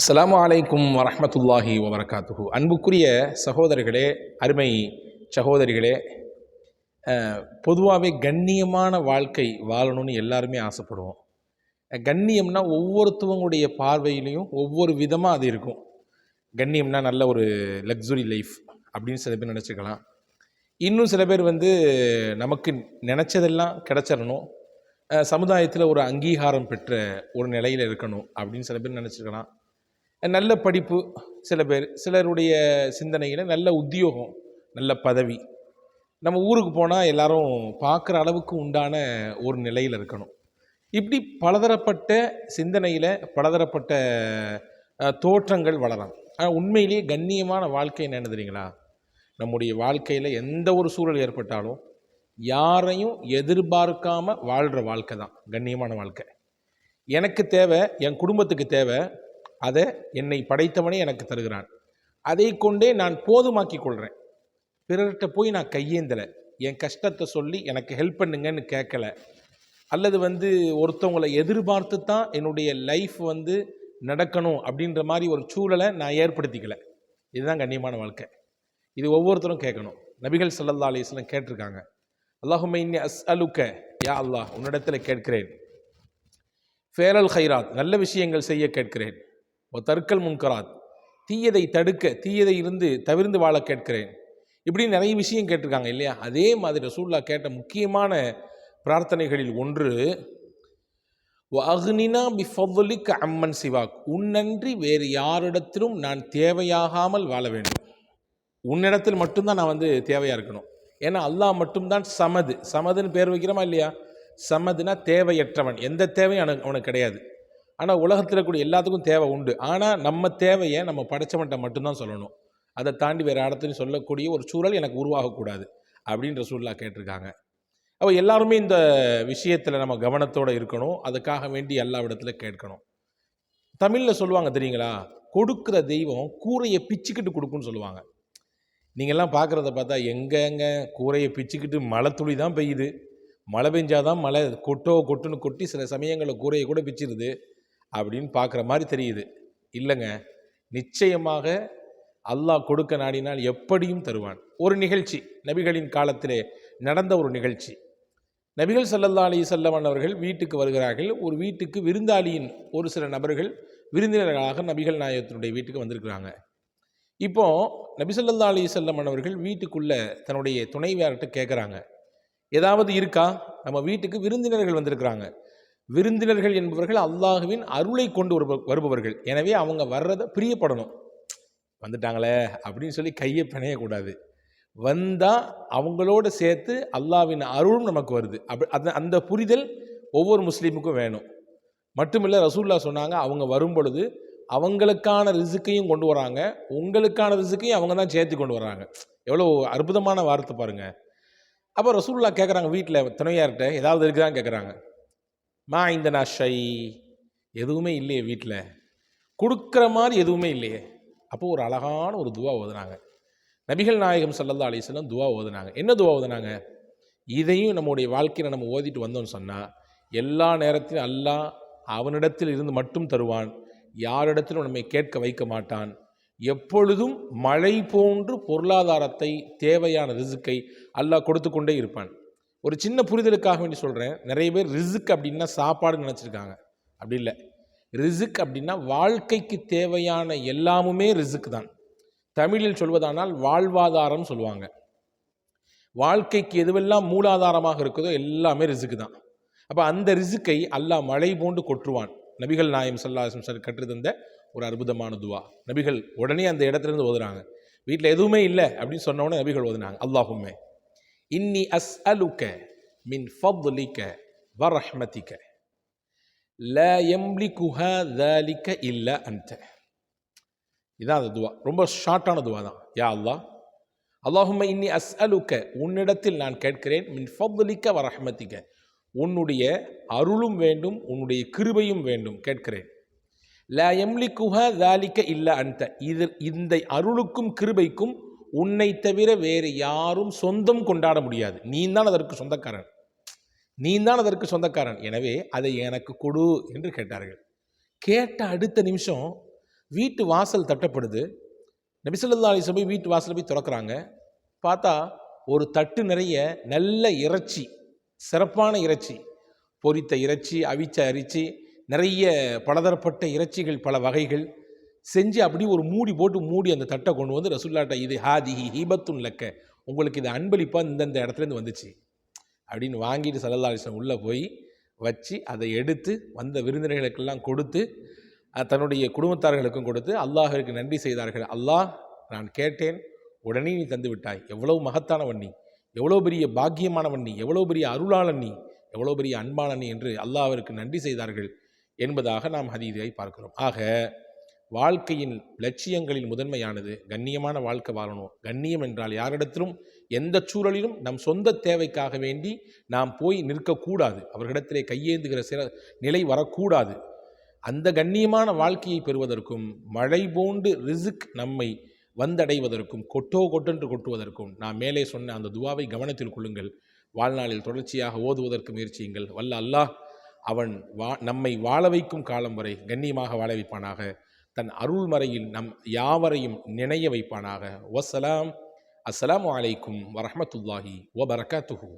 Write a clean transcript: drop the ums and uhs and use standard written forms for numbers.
அஸ்ஸலாமு அலைக்கும் வரஹ்மத்துல்லாஹி வபரகாத்துஹு. அன்புக்குரிய சகோதரர்களே, அருமை சகோதரிகளே, பொதுவாகவே கண்ணியமான வாழ்க்கை வாழணும்னு எல்லாருமே ஆசைப்படுவோம். கண்ணியம்னா ஒவ்வொருத்தவங்களுடைய பார்வையிலையும் ஒவ்வொரு விதமாக அது இருக்கும். கண்ணியம்னா நல்ல ஒரு லக்ஸுரி லைஃப் அப்படின்னு சில பேர் நினச்சிக்கலாம். இன்னும் சில பேர் நமக்கு நினச்சதெல்லாம் கிடச்சிடணும், சமுதாயத்தில் ஒரு அங்கீகாரம் பெற்ற ஒரு நிலையில் இருக்கணும் அப்படின்னு சில பேர் நினச்சிக்கலாம். நல்ல படிப்பு சில பேர், சிலருடைய சிந்தனையில் நல்ல உத்தியோகம், நல்ல பதவி, நம்ம ஊருக்கு போனால் எல்லாரும் பார்க்குற அளவுக்கு உண்டான ஒரு நிலையில் இருக்கணும். இப்படி பலதரப்பட்ட சிந்தனையில் பலதரப்பட்ட தோற்றங்கள் வளரலாம். ஆனால் உண்மையிலேயே கண்ணியமான வாழ்க்கை என்ன தெரியுங்களா? நம்முடைய வாழ்க்கையில் எந்த ஒரு சூழல் ஏற்பட்டாலும் யாரையும் எதிர்பார்க்காமல் வாழ்கிற வாழ்க்கை தான் கண்ணியமான வாழ்க்கை. எனக்கு தேவை, என் குடும்பத்துக்கு தேவை, அதை என்னை படைத்தவனே எனக்கு தருகிறான். அதை கொண்டே நான் போதுமாக்கி கொள்கிறேன். பிறர்கிட்ட போய் நான் கையேந்தலை, என் கஷ்டத்தை சொல்லி எனக்கு ஹெல்ப் பண்ணுங்கன்னு கேட்கல, அல்லது ஒருத்தவங்களை எதிர்பார்த்து தான் என்னுடைய லைஃப் நடக்கணும் அப்படின்ற மாதிரி ஒரு சூழலை நான் ஏற்படுத்திக்கல. இதுதான் கண்ணியமான வாழ்க்கை. இது ஒவ்வொருத்தரும் கேட்கணும். நபிகள் ஸல்லல்லாஹு அலைஹி வஸல்லம் கேட்டிருக்காங்க, அல்லாஹும்ம இன்னி அஸ்அலுக்க, யா அல்லாஹ் உன்னிடத்தில் கேட்கிறேன், ஃபேரல் ஹைராத் நல்ல விஷயங்கள் செய்ய கேட்கிறேன், தற்கல் முன்கராத் தீயதை தடுக்க, தீயதை இருந்து தவிர்ந்து வாழ கேட்கிறேன். இப்படி நிறைய விஷயம் கேட்டிருக்காங்க இல்லையா? அதே மாதிரி ரசூலுல்லாஹ் கேட்ட முக்கியமான பிரார்த்தனைகளில் ஒன்று, வஅக்னினா பிஃபضலிக அம்மன் சிவாக், உன்னன்றி வேறு யாரிடத்திலும் நான் தேவையாகாமல் வாழ வேண்டும். உன்னிடத்தில் மட்டும்தான் நான் தேவையாக இருக்கணும். ஏன்னா அல்லாஹ் மட்டும்தான் சமது. சமதுன்னு பேர் வைக்கிறோமா இல்லையா? சமதுனா தேவையற்றவன், எந்த தேவையும் அவனுக்கு கிடையாது. ஆனால் உலகத்தில் கூடிய எல்லாத்துக்கும் தேவை உண்டு. ஆனால் நம்ம தேவையை நம்ம படைச்சவன்ட்ட மட்டும்தான் சொல்லணும். அதை தாண்டி வேறு இடத்துலையும் சொல்லக்கூடிய ஒரு சூழல் எனக்கு உருவாகக்கூடாது அப்படின்ற சூழலாக கேட்டிருக்காங்க. அப்போ எல்லாருமே இந்த விஷயத்தில் நம்ம கவனத்தோடு இருக்கணும். அதுக்காக வேண்டி எல்லா இடத்துல கேட்கணும். தமிழில் சொல்லுவாங்க தெரியுங்களா, கொடுக்குற தெய்வம் கூரையை பிச்சுக்கிட்டு கொடுக்குன்னு சொல்லுவாங்க. நீங்கள்லாம் பார்க்குறத பார்த்தா எங்கெங்க கூரையை பிச்சுக்கிட்டு மழை துளி தான் பெய்யுது, மழை பெஞ்சாதான் மழை கொட்டுன்னு கொட்டி சில சமயங்களில் கூரையை கூட பிச்சிருது அப்படின்னு பார்க்குற மாதிரி தெரியுது. இல்லைங்க, நிச்சயமாக அல்லாஹ் கொடுக்க நாடினால் எப்படியும் தருவான். ஒரு நிகழ்ச்சி நபிகளின் காலத்திலே நடந்த ஒரு நிகழ்ச்சி. நபிகள் ஸல்லல்லாஹு அலைஹி வஸல்லம் அவர்கள் வீட்டுக்கு வருகிறார்கள். ஒரு வீட்டுக்கு விருந்தாளியின் ஒரு சில நபர்கள் விருந்தினர்களாக நபிகள் நாயகத்தினுடைய வீட்டுக்கு வந்திருக்கிறாங்க. இப்போ நபி ஸல்லல்லாஹு அலைஹி வஸல்லம் அவர்கள் வீட்டுக்குள்ளே தன்னுடைய துணைவியார்கிட்ட கேட்குறாங்க, ஏதாவது இருக்கா? நம்ம வீட்டுக்கு விருந்தினர்கள் வந்திருக்கிறாங்க. விருந்தினர்கள் என்பவர்கள் அல்லாஹுவின் அருளை கொண்டு வருபவர்கள். எனவே அவங்க வர்றதை பிரியப்படணும். வந்துட்டாங்களே அப்படின்னு சொல்லி கையை பிணையக்கூடாது. வந்தால் அவங்களோடு சேர்த்து அல்லாஹ்வின் அருளும் நமக்கு வருது. அந்த புரிதல் ஒவ்வொரு முஸ்லீமுக்கும் வேணும். மட்டுமில்லை, ரசூலுல்லாஹ் சொன்னாங்க, அவங்க வரும் பொழுது அவங்களுக்கான ரிசுக்கையும் கொண்டு வராங்க, உங்களுக்கான ரிசுக்கையும் அவங்க தான் சேர்த்து கொண்டு வராங்க. எவ்வளோ அற்புதமான வார்த்தை பாருங்கள். அப்போ ரசூலுல்லாஹ் கேட்குறாங்க, வீட்டில் துணையார்கிட்ட ஏதாவது இருக்குதான்னு கேட்குறாங்க. மா இந்த ஷை, எதுவுமே இல்லையே, வீட்டில் கொடுக்குற மாதிரி எதுவுமே இல்லையே. அப்போது ஒரு அழகான ஒரு துவா ஓதுனாங்க. நபிகள் நாயகம் ஸல்லல்லாஹு அலைஹி வஸல்லம் துவா ஓதுனாங்க. என்ன துவா ஓதுனாங்க? இதையும் நம்முடைய வாழ்க்கையில் நம்ம ஓதிட்டு வந்தோம்னு சொன்னால் எல்லா நேரத்திலும் அல்லாஹ் அவனிடத்தில் இருந்து மட்டும் தருவான், யாரிடத்திலும் நம்மை கேட்க வைக்க மாட்டான். எப்பொழுதும் மழை போன்று பொருளாதாரத்தை, தேவையான ரிசுக்கை அல்லாஹ் கொடுத்து கொண்டே இருப்பான். ஒரு சின்ன புரிதலுக்காக வேண்டி சொல்கிறேன். நிறைய பேர் ரிசுக் அப்படின்னா சாப்பாடுன்னு நினச்சிருக்காங்க. அப்படி இல்லை. ரிசுக் அப்படின்னா வாழ்க்கைக்கு தேவையான எல்லாமுமே ரிசுக் தான். தமிழில் சொல்வதானால் வாழ்வாதாரம் சொல்லுவாங்க. வாழ்க்கைக்கு எதுவெல்லாம் மூலாதாரமாக இருக்குதோ எல்லாமே ரிசுக்கு தான். அப்போ அந்த ரிசுக்கை அல்லாஹ் மழை போன்று கொற்றுவான். நபிகள் நாயகம் ஸல்லல்லாஹு அலைஹி வஸல்லம் கற்று தந்த ஒரு அற்புதமான துவா. நபிகள் உடனே அந்த இடத்துலேருந்து ஓதுறாங்க. வீட்டில் எதுவுமே இல்லை அப்படின்னு சொன்ன உடனே நபிகள் ஓதுனாங்க, அல்லாஹும்ம இன்னி அஸ்அலுக மின் ஃபضலிக வ ரஹ்மதிக லா யம்லிகுஹா ذلك இல்லா அன்த. இதான் அந்த துவா. ரொம்ப ஷார்ட்டான துவா தான். யா அல்லாஹ், அல்லாஹும்ம இன்னி அஸ்அலுக உன்னிடத்தில் நான் கேட்கிறேன், மின் ஃபضலிக வ ரஹ்மதிக உன்னுடைய அருளும் வேண்டும், உன்னுடைய கிருபையும் வேண்டும் கேட்கிறேன். லா யம்லிகுஹா ذلك இல்லா அன்த, இந்த அருளுக்கும் கிருபைக்கும் உன்னை தவிர வேறு யாரும் சொந்தம் கொண்டாட முடியாது. நீ தான் அதற்கு சொந்தக்காரன். எனவே அதை எனக்கு கொடு என்று கேட்டார்கள். கேட்ட அடுத்த நிமிஷம் வீட்டு வாசல் தட்டப்படுது. நபி ஸல்லல்லாஹு அலைஹி வஸல்லம் வீட்டு வாசல் போய் திறக்கிறாங்க. பார்த்தா ஒரு தட்டு நிறைய நல்ல இறைச்சி, சிறப்பான இறைச்சி, பொரித்த இறைச்சி, அவிச்ச அரிசி, நிறைய பலதரப்பட்ட இறைச்சிகள், பல வகைகள் செஞ்சு அப்படி ஒரு மூடி போட்டு மூடி அந்த தட்டை கொண்டு வந்து ரசூலுல்லாஹ்ட்ட, இது ஹாதிஹி ஹிபத்துன் லக்க, உங்களுக்கு இது அன்பளிப்பா இந்தந்த இடத்துலேருந்து வந்துச்சு அப்படின்னு வாங்கிட்டு ஸல்லல்லாஹு அலைஹி வஸல்லம் உள்ளே போய் வச்சு அதை எடுத்து வந்த விருந்தினர்களுக்கெல்லாம் கொடுத்து தன்னுடைய குடும்பத்தார்களுக்கும் கொடுத்து அல்லாஹ்விற்கு நன்றி செய்தார்கள். அல்லாஹ், நான் கேட்டேன், உடனே நீ தந்து விட்டாய். எவ்வளவு மகத்தானவன் நீ, எவ்வளோ பெரிய பாக்கியமானவன் நீ, எவ்வளோ பெரிய அருளாளன் நீ, எவ்வளோ பெரிய அன்பாளன் நீ என்று அல்லாஹ்விற்கு நன்றி செய்தார்கள் என்பதாக நாம் ஹதீஸை பார்க்கிறோம். ஆக வாழ்க்கையின் லட்சியங்களில் முதன்மையானது கண்ணியமான வாழ்க்கை வாழணும். கண்ணியம் என்றால் யாரிடத்திலும் எந்த சூழலிலும் நம் சொந்த தேவைக்காக வேண்டி நாம் போய் நிற்கக்கூடாது, அவர்களிடத்திலே கையேந்துகிற நிலை வரக்கூடாது. அந்த கண்ணியமான வாழ்க்கையை பெறுவதற்கும் மழை போன்று ரிஸ்க் நம்மை வந்தடைவதற்கும் கொட்டென்று கொட்டுவதற்கும் நாம் மேலே சொன்ன அந்த துவாவை கவனத்தில் கொள்ளுங்கள். வாழ்நாளில் தொடர்ச்சியாக ஓதுவதற்கு முயற்சியுங்கள். வல்ல அல்லாஹ் அவன் நம்மை வாழ வைக்கும் காலம் வரை கண்ணியமாக வாழ வைப்பானாக. தன் அருள்மறையில் நம் யாவரையும் நினைய வைப்பானாக. வஸ்ஸலாம். அஸ்ஸலாமு அலைக்கும் வரஹ்மத்துல்லாஹி வபரகாத்துஹு.